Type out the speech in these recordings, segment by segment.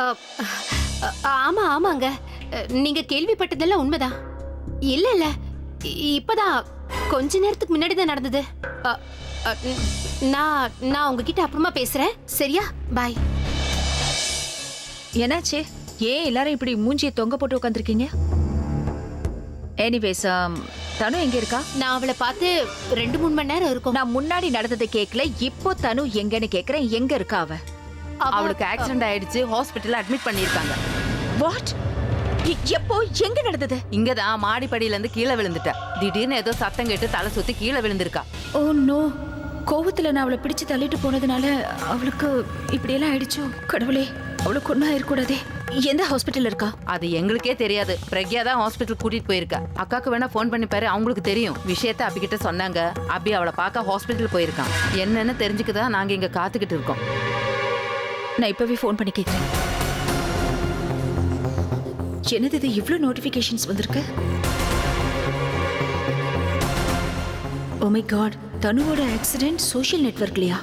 அ, ஆமா ஆமாங்க. நீங்க கேள்விப்பட்டதெல்லாம் உண்மைதான். இல்ல இல்ல, இப்பதான் கொஞ்ச நேரத்துக்கு முன்னாடி தான் நடந்தது. அ, அ, நான் நான் உங்ககிட்ட அப்புறமா பேசுறேன். சரியா? பாய். என்னாச்சு? ஏன் எல்லாரும் இப்படி மூஞ்சியை தொங்க போட்டு உட்காந்துருக்கீங்க? எனிவேஸ், தனு எங்க இருக்கா? நான் அவளை பார்த்து 2-3 மணி நேரம் இருக்கும். நான் முன்னாடி நடந்ததை கேட்கல, இப்போ தனு எங்கன்னு கேக்குறேன். எங்க இருக்கா அவ? அவளுக்கு ஆக்சிடென்ட் ஆயிடுச்சு, ஹாஸ்பிட்டல்ல அட்மிட் பண்ணிருக்காங்க. வாட்? எப்போ? எங்க நடந்தது? இங்கதான் மாடிப்படியில இருந்து கீழே விழுந்துட்டா. திடீர்னு ஏதோ சத்தம் கேட்டு தலை சுத்தி கீழே விழுந்திருக்கா. ஓ நோ, கோவத்துல நான் அவளை பிடிச்சு தள்ளிட்டு போனதுனால அவளுக்கு இப்படியெல்லாம் ஆயிடுச்சோ. கடவுளே, அவளுக்கு ஒன்றும் ஆயிடக்கூடாதே. எந்த ஹாஸ்பிட்டல் இருக்கா? அது எங்களுக்கே தெரியாது. பிரக்யா தான் ஹாஸ்பிட்டல் கூட்டிட்டு போயிருக்கா. அக்காக்கு வேணா ஃபோன் பண்ணி பாரு, அவங்களுக்கு தெரியும். விஷயத்த அபி கிட்ட சொன்னாங்க. அபி அவளை பார்க்க ஹாஸ்பிட்டல் போயிருக்கான். என்னன்னு தெரிஞ்சுக்கதான் நாங்க இங்க காத்துக்கிட்டு இருக்கோம். நான் இப்பவே ஃபோன் பண்ணி கேட்கிறேன். என்னது இது, இவ்ளோ நோட்டிபிகேஷன்ஸ் வந்திருக்கு? ஓ மை காட், தனுவோட ஆக்சிடென்ட் சோஷியல் நெட்வொர்க்லையா?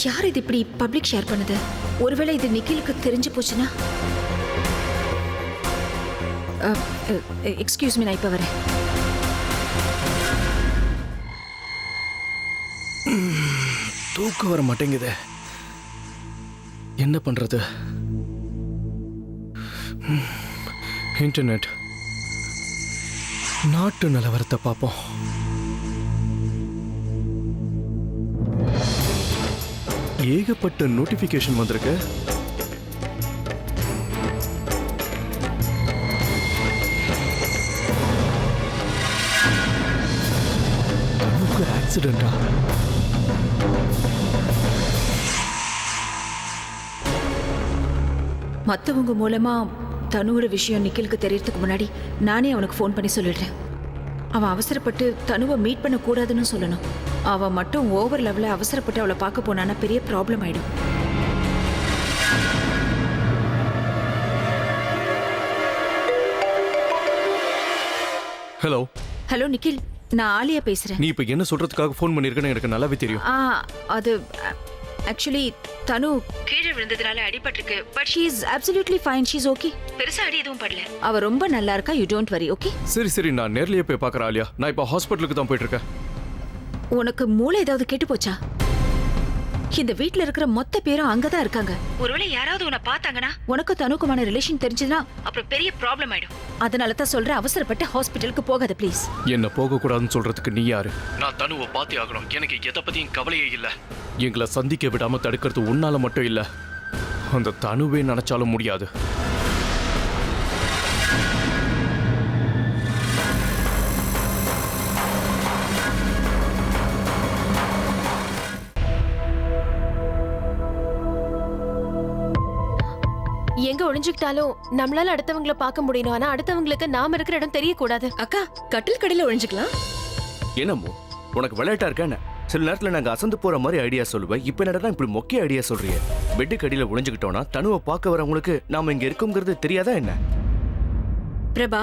யார் இது இப்படி பப்ளிக் ஷேர் பண்ணுது? ஒருவேளை இது நிக்கிலுக்கு தெரிஞ்சு போச்சுன்னா? எக்ஸ்கியூஸ் மீ, நான் இப்ப வரேன். தூக்கம் வர மாட்டேங்குது. என்ன பண்றது? இன்டர்நெட், நாட்டு நிலவரத்தை பார்ப்போம். ஏகப்பட்ட நோட்டிபிகேஷன் வந்திருக்கு. தனுக்கு ஆக்சிடென்டா? மத்தவங்க மூலமா தனுவோட விஷயம் நிக்கிலுக்கு தெரியறதுக்கு முன்னாடி நானே அவனுக்கு ஃபோன் பண்ணி சொல்லிடுறேன். அவன் அவசரப்பட்டு தனுவை மீட் பண்ண கூடாதுன்னு சொல்லணும். அவன் மட்டும் ஓவர் லெவலில் அவசரப்பட்டு அவளை பார்க்க போனான்னா பெரிய ப்ராப்ளம் ஆயிடும். ஹலோ ஹலோ நிக்கில், நான் ஆலியா பேசுறேன். நீ இப்ப என்ன சொல்றதுக்காக ஃபோன் பண்ணிருக்கன்னு எனக்கு நல்லாவே தெரியும். அது ஆக்சுவலி தனு கீழே விழுந்ததுனால அடிபட்டிருக்கு. But she is absolutely fine. She is okay. பெருசா அடி எதுவும் படல. அவ ரொம்ப நல்லா இருக்கா. You don't worry. ஓகே? சரி சரி, நான் நேர்லயே போய் பார்க்கறேன் ஆலியா. நான் இப்ப ஹாஸ்பிட்டலுக்கு தான் போயிட்டு இருக்கேன். உனக்கு மூளை ஏதாவது கெட்டு போச்சா? இந்த வீட்ல இருக்கிற மொத்த பேரும் அங்கதான் இருக்காங்க. ஒருவேளை யாராவது உன்னை பார்த்தாங்கன்னா உனக்கு தனுக்குமான ரிலேஷன் தெரிஞ்சதுன்னா அப்புறம் பெரிய ப்ராப்ளம் ஆயிடும். அதனால தான் சொல்றேன், அவசரப்பட்டு ஹாஸ்பிட்டலுக்கு போகாத ப்ளீஸ். என்ன போக கூடாதுன்னு சொல்றதுக்கு நீ யாரு? நான் தனுவை பார்த்தே ஆகணும். எனக்கு எதை பத்தியும் கவலையே இல்ல. எங்களை சந்திக்க விடாம தடுக்கிறது உன்னால மட்டும் இல்ல, அந்த தனுவே நினைச்சாலும் முடியாது. எங்க ஒளிஞ்சுக்கிட்டாலும் நம்மளால அடுத்தவங்கள பார்க்க முடியணும். ஆனா அடுத்தவங்களுக்கு நாம இருக்கிற இடம் தெரியக்கூடாது. அக்கா, கட்டில் கடையில ஒழிஞ்சுக்கலாம். என்னமோ உனக்கு விளையாட்டா இருக்கானே? சில நேரத்துல நாங்க அசந்து போற மாதிரி ஐடியா சொல்லுவேன். இப்ப என்னடா இப்படி மொக்க ஐடியா சொல்றீங்க? பெட்டு கடியில ஒளிஞ்சுக்கிட்டோம்னா தனுவை பார்க்க வரவங்களுக்கு நாம இங்க இருக்கோங்கிறது தெரியாதா என்ன? பிரபா,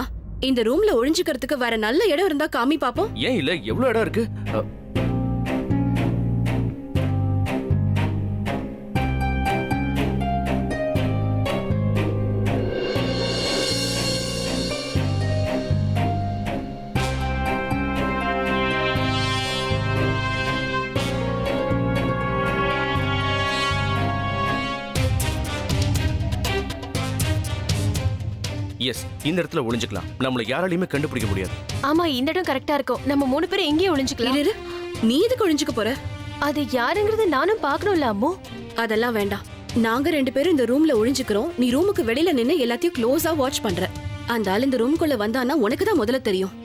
இந்த ரூம்ல ஒழிஞ்சுக்கிறதுக்கு வேற நல்ல இடம் இருந்தா காமி பாப்போம். ஏன் இல்ல, எவ்வளவு இடம் இருக்கு. எஸ், இந்த இடத்துல ஒளிஞ்சுக்கலாம். நம்மள யாராலையுமே கண்டுபிடிக்க முடியாது. ஆமா, இந்த இடம் கரெக்டா இருக்கும். நம்ம 3 பேரும் எங்கேயும் ஒளிஞ்சுக்கலாம். இரு, நீ எதுக்கு ஒழிஞ்சுக்க போற? அது யாருங்கிறது நானும் பார்க்கணும்ல அம்மு. அதெல்லாம் வேண்டாம். நாங்க 2 பேரும் இந்த ரூம்ல ஒழிஞ்சுக்கிறோம். நீ ரூமுக்கு வெளியில நின்னு எல்லாத்தையும் க்ளோஸா வாட்ச் பண்ற. அந்த ஆள் இந்த ரூம்குள்ள வந்தானா உனக்கு தான் முதல்ல தெரியும்.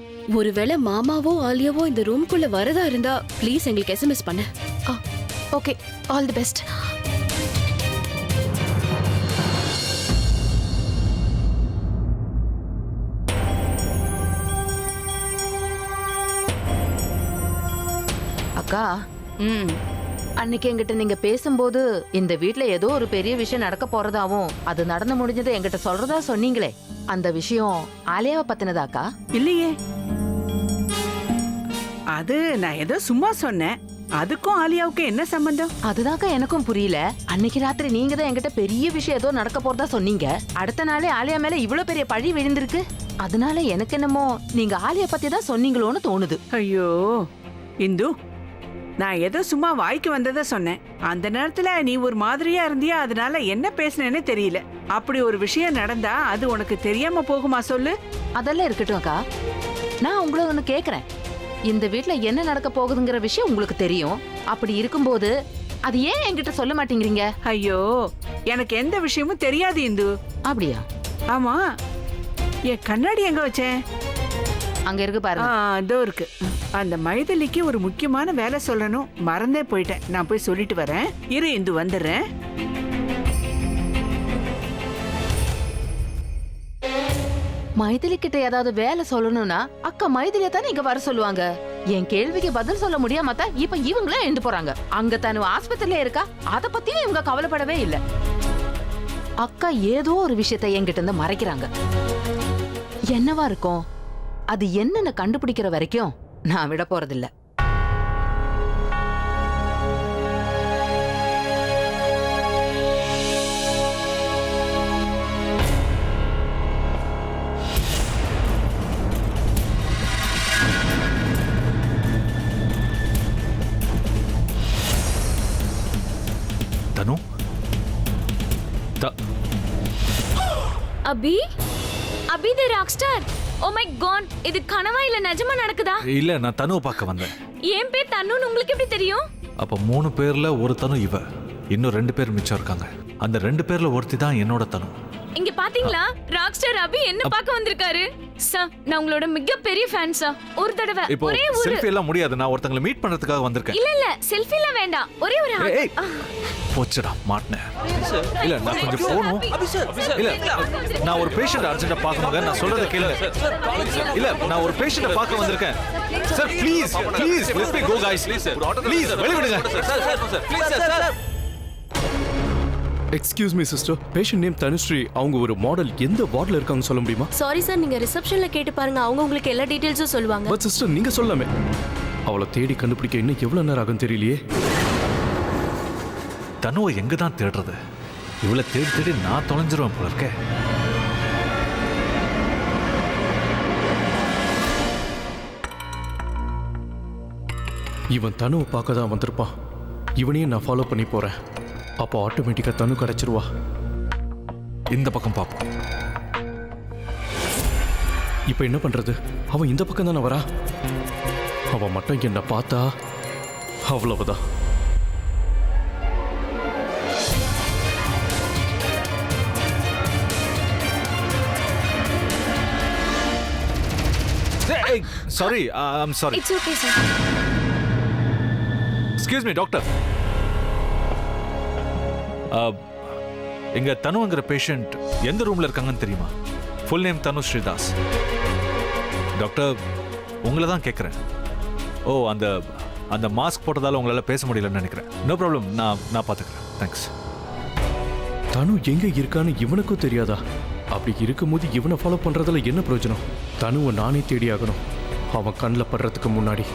ஒருவேளை மாமாவோ ஆலியாவோ இந்த ரூம்குள்ள வரதா இருந்தா ப்ளீஸ் எங்களுக்கு எஸ்எம்எஸ் பண்ணு. Okay, all the best. அக்கா, அன்னைக்கு என்கிட்ட நீங்க பேசும்போது இந்த வீட்ல ஏதோ ஒரு பெரிய விஷயம் நடக்க போறதாவும் அது நடந்து முடிஞ்சதை என்கிட்ட சொல்றதா சொன்னீங்களே, அந்த விஷயம் ஆலியாவை பத்தினதாக்கா? இல்லையே, அது நான் ஏதோ சும்மா சொன்னேன். அதுக்கும் ஆலியாவுக்கும் என்ன சம்பந்தம்? அதுதான்க்கா எனக்கும் புரியல. அன்னைக்கு ராத்திரி நீங்க தான் என்கிட்ட பெரிய விஷயம் ஏதோ நடக்க போறதா சொன்னீங்க. அடுத்த நாளே ஆலியா மேல இவ்வளவு பெரிய பழி விழுந்திருக்கு. அதனால எனக்கு என்னமோ நீங்க ஆலியா பத்தி தான் சொன்னீங்களோன்னு தோணுது. ஐயோ இந்து, நான் ஏதோ சும்மா வாய்க்கு வந்ததை சொன்னேன். அந்த நேரத்துல நீ ஒரு மாதிரியா இருந்தியா, அதனால என்ன பேசுனேன்னு தெரியல. அப்படி ஒரு விஷயம் நடந்தா அது உனக்கு தெரியாம போகுமா சொல்லு? அதெல்லாம் இருக்கட்டும் அக்கா. நான் உங்களை ஒண்ணு கேக்குறேன். இந்த வீட்ல என்ன நடக்க போகுதுங்கிற விஷயம் உங்களுக்கு தெரியும். அப்படி இருக்கும்போது அது ஏன் என்கிட்ட சொல்ல மாட்டேங்கிறீங்க? ஐயோ, எனக்கு எந்த விஷயமும் தெரியாது இந்து. அப்படியா? ஆமா, என் கண்ணாடி எங்க வச்சேன்? அங்க இருக்கு பாருங்க. இதோ இருக்கு. அந்த மைதிலிக்கு ஒரு முக்கியமான வேலை சொல்லணும், மறந்தே போயிட்டேன். நான் போய் சொல்லிட்டு வரேன். இரு இந்து, வந்துடுறேன். மைதிலி கிட்ட ஏதாவது வேலை சொல்லணும்னா அக்கா மைதிலிய தானே இங்க வர சொல்லுவாங்க. என் கேள்விக்கு பதில் சொல்ல முடியாம தான் இப்ப இவங்களே எழுந்து போறாங்க. அங்க தனு ஆஸ்பத்திரியில இருக்கா, அத பத்தியும் இவங்க கவலைப்படவே இல்ல. அக்கா ஏதோ ஒரு விஷயத்தை என்கிட்ட இருந்து மறைக்கிறாங்க. என்னவா இருக்கும்? அது என்னன்னு கண்டுபிடிக்கிற வரைக்கும் நான் விட போறதில்ல. Tanu, Abhi Abhi the rock star. Oh my God, இது கனவா இல்ல நிஜமா நடக்குதா? இல்ல நான் தனுவை பார்க்க வந்தேன். என் பேர் தனுன்னு உங்களுக்கு எப்படி தெரியும்? அப்ப 3 பேர்ல ஒரு தனு இவ, இன்னும் 2 பேர் மிச்சம் இருக்காங்க. அந்த 2 பேர்ல ஒருத்தி தான் என்னோட தனு. இங்க பாத்தீங்களா, ராக் ஸ்டார் அபி என்ன பார்க்க வந்திருக்காரு. சார், நான் உங்களோட மிகப்பெரிய ஃபேன் சார். ஒரு தடவை இப்போ ஒரே ஒரு செல்ஃபி எல்லாம் முடியாது, நான் ஒருத்தங்களை மீட் பண்றதுக்காக வந்திருக்கேன். இல்ல செல்ஃபி எல்லாம் வேண்டாம், ஒரே ஒரு ஏய், போச்சுடா மாட்டனே. இல்ல நான் கொஞ்சம் போணும். இல்ல நான் ஒரு பேஷண்ட் அர்ஜென்ட்டா பார்க்கணுங்க. நான் சொல்றத கேளுங்க. இல்ல நான் ஒரு பேஷண்ட்ட பார்க்க வந்திருக்கேன். Sir please please let me go guys. Please வெளிய விடுங்க. Sir please sir. Excuse me sister, patient name Dhanushree. அவங்க ஒரு மாடல். எந்த வார்டில் இருக்காங்க சொல்ல முடியுமா? சாரி சார், நீங்க ரிசப்ஷன்ல கேட்டு பாருங்க, அவங்க உங்களுக்கு எல்லா டீடைல்ஸும் சொல்லுவாங்க. பட் சிஸ்டர் நீங்க சொல்லாமே. அவளை தேடி கண்டுபிடிக்க இன்னும் எவ்வளவு நேரம் ஆகும் தெரியலையே. தனுவை எங்க தான் தேடுறது? இவளை தேடி தேடி நான் தொலைஞ்சிருவேன் போல இருக்கே. இவன் தனுவை பார்க்க தான் வந்திருப்பான். இவனையும் நான் ஃபாலோ பண்ணி போறேன். அப்போ ஆட்டோமேட்டிக்கா தனு கிடைச்சிருவா. இந்த பக்கம் பார்ப்போம். இப்போ என்ன பண்றது? அவன் இந்த பக்கம் தானே வரா. அவன் மட்டும் என்ன பார்த்தா அவ்வளவுதான். Sorry, I'm sorry. It's okay sir. Excuse me doctor. எங்க தனுங்கிற பேஷண்ட் எந்த ரூம்ல இருக்காங்கன்னு தெரியுமா? ஃபுல் நேம் தனு ஸ்ரீதாஸ். டாக்டர் உங்களை தான் கேட்குறேன். ஓ அந்த அந்த மாஸ்க் போட்டதால உங்களால பேச முடியலன்னு நினைக்கிறேன். நோ ப்ராப்ளம், நான் பார்த்துக்கிறேன். தேங்க்ஸ். தனு எங்க இருக்கான்னு இவனுக்கும் தெரியாதா? அப்படி இருக்கும்போது இவனை ஃபாலோ பண்றதுல என்ன பிரயோஜனம்? தனுவை நானே தேடி ஆகணும், அவன் கண்ணில் படுறதுக்கு முன்னாடி.